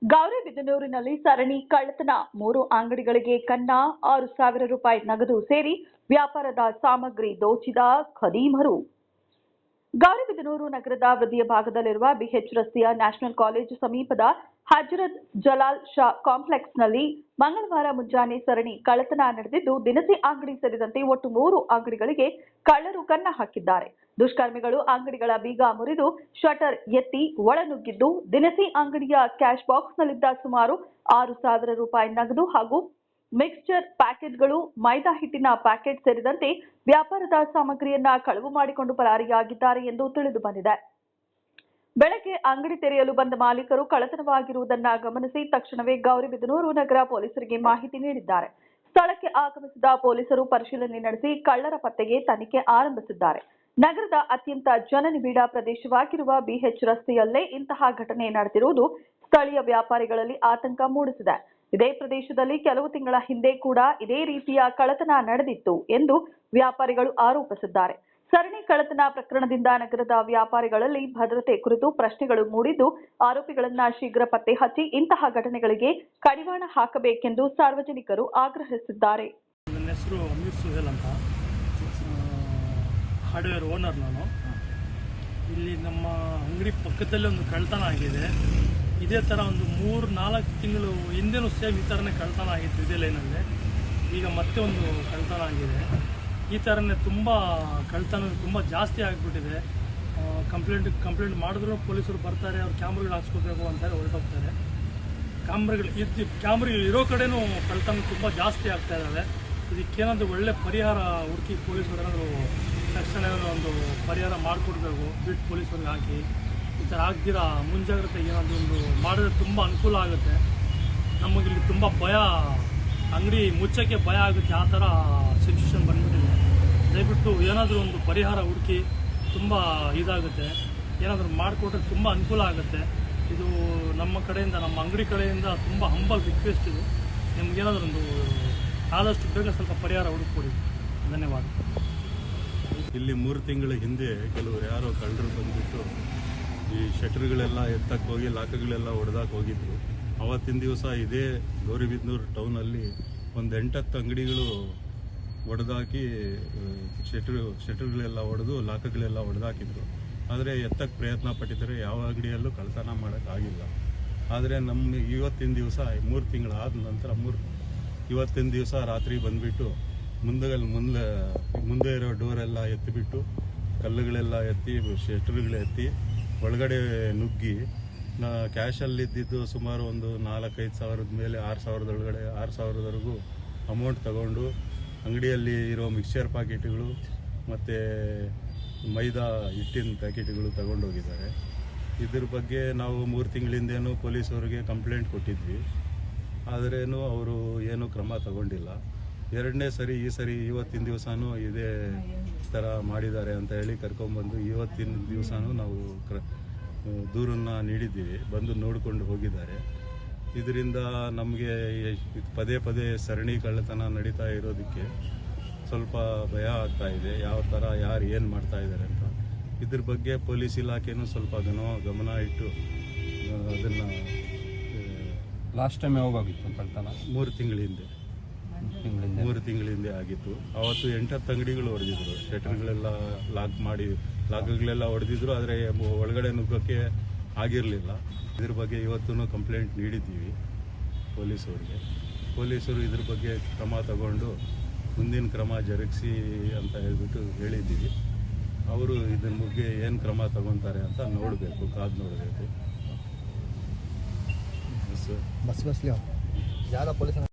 ಗೌರಿಬಿದನೂರಿನಲ್ಲಿ ಸರಣಿ ಕಳ್ಳತನ 3 ಅಂಗಡಿಗಳಿಗೆ ಕನ್ನ 6,000 ರೂಪಾಯಿ ನಗದು ಸೇರಿ ವ್ಯಾಪಾರದ ಸಾಮಗ್ರಿ ದೋಚಿದ ಖದೀಮರು. ಗೌರಿಬಿದನೂರು ನಗರದ ವೃದ್ಧಿಯ ಭಾಗದಲ್ಲಿರುವ ಬಿಎಚ್ ರಸ್ತೆಯ ನ್ಯಾಷನಲ್ ಕಾಲೇಜು ಸಮೀಪದ ಹಜರತ್ ಜಲಾಲ್ ಶಾ ಕಾಂಪ್ಲೆಕ್ಸ್ನಲ್ಲಿ ಮಂಗಳವಾರ ಮುಂಜಾನೆ ಸರಣಿ ಕಳ್ಳತನ ನಡೆದಿದ್ದು, ದಿನಸಿ ಅಂಗಡಿ ಸೇರಿದಂತೆ ಒಟ್ಟು 3 ಅಂಗಡಿಗಳಿಗೆ ಕಳ್ಳರು ಕನ್ನ ಹಾಕಿದ್ದಾರೆ. ದುಷ್ಕರ್ಮಿಗಳು ಅಂಗಡಿಗಳ ಬೀಗ ಮುರಿದು ಶಟರ್ ಎತ್ತಿ ಒಳನುಗ್ಗಿದ್ದು, ದಿನಸಿ ಅಂಗಡಿಯ ಕ್ಯಾಶ್ ಬಾಕ್ಸ್ನಲ್ಲಿದ್ದ ಸುಮಾರು 6,000 ರೂಪಾಯಿ ನಗದು ಹಾಗೂ ಮಿಕ್ಸ್ಚರ್ ಪ್ಯಾಕೆಟ್ಗಳು, ಮೈದಾ ಹಿಟ್ಟಿನ ಪ್ಯಾಕೆಟ್ ಸೇರಿದಂತೆ ವ್ಯಾಪಾರದ ಸಾಮಗ್ರಿಯನ್ನ ಕಳವು ಮಾಡಿಕೊಂಡು ಪರಾರಿಯಾಗಿದ್ದಾರೆ ಎಂದು ತಿಳಿದು ಬಂದಿದೆ. ಬೆಳಗ್ಗೆ ಅಂಗಡಿ ತೆರೆಯಲು ಬಂದ ಮಾಲೀಕರು ಕಳ್ಳತನವಾಗಿರುವುದನ್ನ ಗಮನಿಸಿ ತಕ್ಷಣವೇ ಗೌರಿಬಿದನೂರು ನಗರ ಪೊಲೀಸರಿಗೆ ಮಾಹಿತಿ ನೀಡಿದ್ದಾರೆ. ಸ್ಥಳಕ್ಕೆ ಆಗಮಿಸಿದ ಪೊಲೀಸರು ಪರಿಶೀಲನೆ ನಡೆಸಿ ಕಳ್ಳರ ಪತ್ತೆಗೆ ತನಿಖೆ ಆರಂಭಿಸಿದ್ದಾರೆ. ನಗರದ ಅತ್ಯಂತ ಜನನಿಬಿಡ ಪ್ರದೇಶವಾಗಿರುವ ಬಿಎಚ್ ರಸ್ತೆಯಲ್ಲೇ ಇಂತಹ ಘಟನೆ ನಡೆದಿರುವುದು ಸ್ಥಳೀಯ ವ್ಯಾಪಾರಿಗಳಲ್ಲಿ ಆತಂಕ ಮೂಡಿಸಿದೆ. ಇದೇ ಪ್ರದೇಶದಲ್ಲಿ ಕೆಲವು ತಿಂಗಳ ಹಿಂದೆ ಕೂಡ ಇದೇ ರೀತಿಯ ಕಳ್ಳತನ ನಡೆದಿತ್ತು ಎಂದು ವ್ಯಾಪಾರಿಗಳು ಆರೋಪಿಸಿದ್ದಾರೆ. ಸರಣಿ ಕಳ್ಳತನ ಪ್ರಕರಣದಿಂದ ನಗರದ ವ್ಯಾಪಾರಿಗಳಲ್ಲಿ ಭದ್ರತೆ ಕುರಿತು ಪ್ರಶ್ನೆಗಳು ಮೂಡಿದ್ದು, ಆರೋಪಿಗಳನ್ನ ಶೀಘ್ರ ಪತ್ತೆ ಹಚ್ಚಿ ಇಂತಹ ಘಟನೆಗಳಿಗೆ ಕಡಿವಾಣ ಹಾಕಬೇಕೆಂದು ಸಾರ್ವಜನಿಕರು ಆಗ್ರಹಿಸಿದ್ದಾರೆ. ನನ್ನ ಹೆಸರು ಅಮೀರ್ ಸುಹೇಲ್ ಅಂತ, ಹಾರ್ಡ್ವೇರ್ ಓನರ್ ನಾನು. ಇಲ್ಲಿ ನಮ್ಮ ಅಂಗಡಿ ಪಕ್ಕದಲ್ಲಿ ಒಂದು ಕಳ್ಳತನ ಆಗಿದೆ. ಇದೇ ಥರ ಒಂದು 3-4 ತಿಂಗಳು ಹಿಂದೆನೂ ಸೇಮ್ ಈ ಥರನೇ ಕಳ್ಳತನ ಆಗಿತ್ತು ಇದೇ ಲೈನಲ್ಲಿ. ಈಗ ಮತ್ತೆ ಒಂದು ಕಳ್ಳತನ ಆಗಿದೆ. ಈ ಥರನೇ ತುಂಬ ಕಳ್ಳತನ ತುಂಬ ಜಾಸ್ತಿ ಆಗಿಬಿಟ್ಟಿದೆ. ಕಂಪ್ಲೇಂಟ್ ಮಾಡಿದ್ರು ಪೊಲೀಸರು ಬರ್ತಾರೆ, ಅವ್ರು ಕ್ಯಾಮ್ರಾಗಳು ಹಾಕ್ಸ್ಕೋಬೇಕು ಅಂತಾರೆ, ಹೊರಟೋಗ್ತಾರೆ. ಕ್ಯಾಮ್ರಾಗಳು ಇರೋ ಕಡೆನೂ ಕಳ್ಳತನ ತುಂಬ ಜಾಸ್ತಿ ಆಗ್ತಾ ಇದ್ದಾವೆ. ಇದಕ್ಕೇನಾದರೂ ಒಳ್ಳೆ ಪರಿಹಾರ ಹುಡುಕಿ ಪೊಲೀಸರು ಏನಾದರೂ ತಕ್ಷಣ ಒಂದು ಪರಿಹಾರ ಮಾಡಿಕೊಡ್ಬೇಕು. ಬಿಟ್ಟು ಪೊಲೀಸರಿಗೆ ಹಾಕಿ ಈ ಥರ ಆಗ್ದಿರಾ ಮುಂಜಾಗ್ರತೆ ಏನಾದರೂ ಒಂದು ಮಾಡಿದ್ರೆ ತುಂಬ ಅನುಕೂಲ ಆಗುತ್ತೆ. ನಮಗಿಲ್ಲಿ ತುಂಬ ಭಯ, ಅಂಗಡಿ ಮುಚ್ಚಕ್ಕೆ ಭಯ ಆಗುತ್ತೆ. ಆ ಥರ ಸಿಚುವೇಶನ್ ಬಂದ್ಬಿಟ್ಟಿದೆ. ದಯವಿಟ್ಟು ಏನಾದರೂ ಒಂದು ಪರಿಹಾರ ಹುಡುಕಿ ತುಂಬ ಇದಾಗುತ್ತೆ. ಏನಾದರೂ ಮಾಡಿಕೊಟ್ರೆ ತುಂಬ ಅನುಕೂಲ ಆಗುತ್ತೆ. ಇದು ನಮ್ಮ ಕಡೆಯಿಂದ, ನಮ್ಮ ಅಂಗಡಿ ಕಡೆಯಿಂದ ತುಂಬ ಹಂಬಲ್ ರಿಕ್ವೆಸ್ಟ್ ಇದು. ನಿಮ್ಗೇನಾದರೂ ಒಂದು ಆದಷ್ಟು ಬೇಗ ಸ್ವಲ್ಪ ಪರಿಹಾರ ಹುಡುಕೊಡಿ. ಧನ್ಯವಾದ. ಇಲ್ಲಿ 3 ತಿಂಗಳ ಹಿಂದೆ ಕೆಲವರು ಯಾರೋ ಕಳ್ಳರು ಬಂದುಬಿಟ್ಟು ಈ ಶಟರ್ಗಳೆಲ್ಲ ಎತ್ತಕ್ಕೆ ಹೋಗಿ ಲಾಕಗಳೆಲ್ಲ ಹೊಡೆದಾಕ್ ಹೋಗಿದ್ರು. ಅವತ್ತಿನ ದಿವಸ ಇದೇ ಗೌರಿಬಿದನೂರು ಟೌನಲ್ಲಿ ಒಂದು 8-10 ಅಂಗಡಿಗಳು ಹೊಡೆದಾಕಿ ಶಟರ್ಗಳೆಲ್ಲ ಹೊಡೆದು ಲಾಕಗಳೆಲ್ಲ ಹೊಡೆದಾಕಿದ್ರು. ಆದರೆ ಎತ್ತಕ್ಕೆ ಪ್ರಯತ್ನ ಪಟ್ಟಿದ್ದಾರೆ, ಯಾವ ಅಂಗಡಿಯಲ್ಲೂ ಕಳ್ಳತನ ಮಾಡೋಕ್ಕಾಗಿಲ್ಲ. ಆದರೆ ನಮ್ಮ ಇವತ್ತಿನ ದಿವಸ 3 ತಿಂಗಳಾದ ನಂತರ ಇವತ್ತಿನ ದಿವಸ ರಾತ್ರಿ ಬಂದುಬಿಟ್ಟು ಮುಂದೆ ಇರೋ ಡೋರೆಲ್ಲ ಎತ್ತಿಬಿಟ್ಟು ಕಲ್ಲುಗಳೆಲ್ಲ ಎತ್ತಿ ಶಟರ್ಗಳು ಎತ್ತಿ ಒಳಗಡೆ ನುಗ್ಗಿ ಕ್ಯಾಶಲ್ಲಿದ್ದಿದ್ದು ಸುಮಾರು ಒಂದು 4-5 ಸಾವಿರದ ಮೇಲೆ 6,000 ಒಳಗಡೆ 6,000ವರೆಗೂ ಅಮೌಂಟ್ ತಗೊಂಡು ಅಂಗಡಿಯಲ್ಲಿ ಇರೋ ಮಿಕ್ಸ್ಚರ್ ಪ್ಯಾಕೆಟ್ಗಳು ಮತ್ತು ಮೈದಾ ಹಿಟ್ಟಿನ ಪ್ಯಾಕೆಟ್ಗಳು ತಗೊಂಡೋಗಿದ್ದಾರೆ. ಇದ್ರ ಬಗ್ಗೆ ನಾವು 3 ತಿಂಗಳಿಂದೇನೂ ಪೊಲೀಸವ್ರಿಗೆ ಕಂಪ್ಲೇಂಟ್ ಕೊಟ್ಟಿದ್ವಿ. ಆದ್ರೇನು ಅವರು ಏನೂ ಕ್ರಮ ತಗೊಂಡಿಲ್ಲ. 2ನೇ ಸರಿ ಇವತ್ತಿನ ದಿವಸನೂ ಇದೇ ಥರ ಮಾಡಿದ್ದಾರೆ ಅಂತ ಹೇಳಿ ಕರ್ಕೊಂಡ್ಬಂದು ಇವತ್ತಿನ ದಿವಸನೂ ನಾವು ದೂರನ್ನು ನೀಡಿದ್ದೀವಿ. ಬಂದು ನೋಡಿಕೊಂಡು ಹೋಗಿದ್ದಾರೆ. ಇದರಿಂದ ನಮಗೆ ಪದೇ ಸರಣಿ ಕಳ್ಳತನ ನಡೀತಾ ಇರೋದಕ್ಕೆ ಸ್ವಲ್ಪ ಭಯ ಆಗ್ತಾ ಇದೆ. ಯಾವ ಥರ ಯಾರು ಏನು ಮಾಡ್ತಾ ಇದ್ದಾರೆ ಅಂತ. ಇದ್ರ ಬಗ್ಗೆ ಪೊಲೀಸ್ ಇಲಾಖೆನೂ ಸ್ವಲ್ಪ ಗಮನ ಇಟ್ಟು ಅದನ್ನು. ಲಾಸ್ಟ್ ಟೈಮ್ ಯಾವಾಗಾಗಿತ್ತು ಕಳ್ಳತನ? 3 ತಿಂಗಳ ಹಿಂದೆ 3 ತಿಂಗಳ ಹಿಂದೆ ಆಗಿತ್ತು. ಅವತ್ತು 8-10 ಅಂಗಡಿಗಳು ಹೊಡೆದಿದ್ರು. ಶಟರ್ಗಳೆಲ್ಲ ಲಾಕ್ಗಳೆಲ್ಲ ಹೊಡೆದಿದ್ರು. ಆದರೆ ಒಳಗಡೆ ನುಗ್ಗೋಕ್ಕೆ ಆಗಿರಲಿಲ್ಲ. ಇದ್ರ ಬಗ್ಗೆ ಇವತ್ತೂ ಕಂಪ್ಲೇಂಟ್ ನೀಡಿದ್ದೀವಿ ಪೊಲೀಸವ್ರಿಗೆ. ಪೊಲೀಸರು ಇದ್ರ ಬಗ್ಗೆ ಕ್ರಮ ತಗೊಂಡು ಮುಂದಿನ ಕ್ರಮ ಜರುಗಿಸಿ ಅಂತ ಹೇಳ್ಬಿಟ್ಟು ಹೇಳಿದ್ದೀವಿ. ಅವರು ಇದ್ರ ಬಗ್ಗೆ ಏನು ಕ್ರಮ ತಗೊತಾರೆ ಅಂತ ನೋಡಬೇಕು, ಕಾದು ನೋಡಬೇಕು. ಬಸ್ ಯಾರ ಪೊಲೀಸ್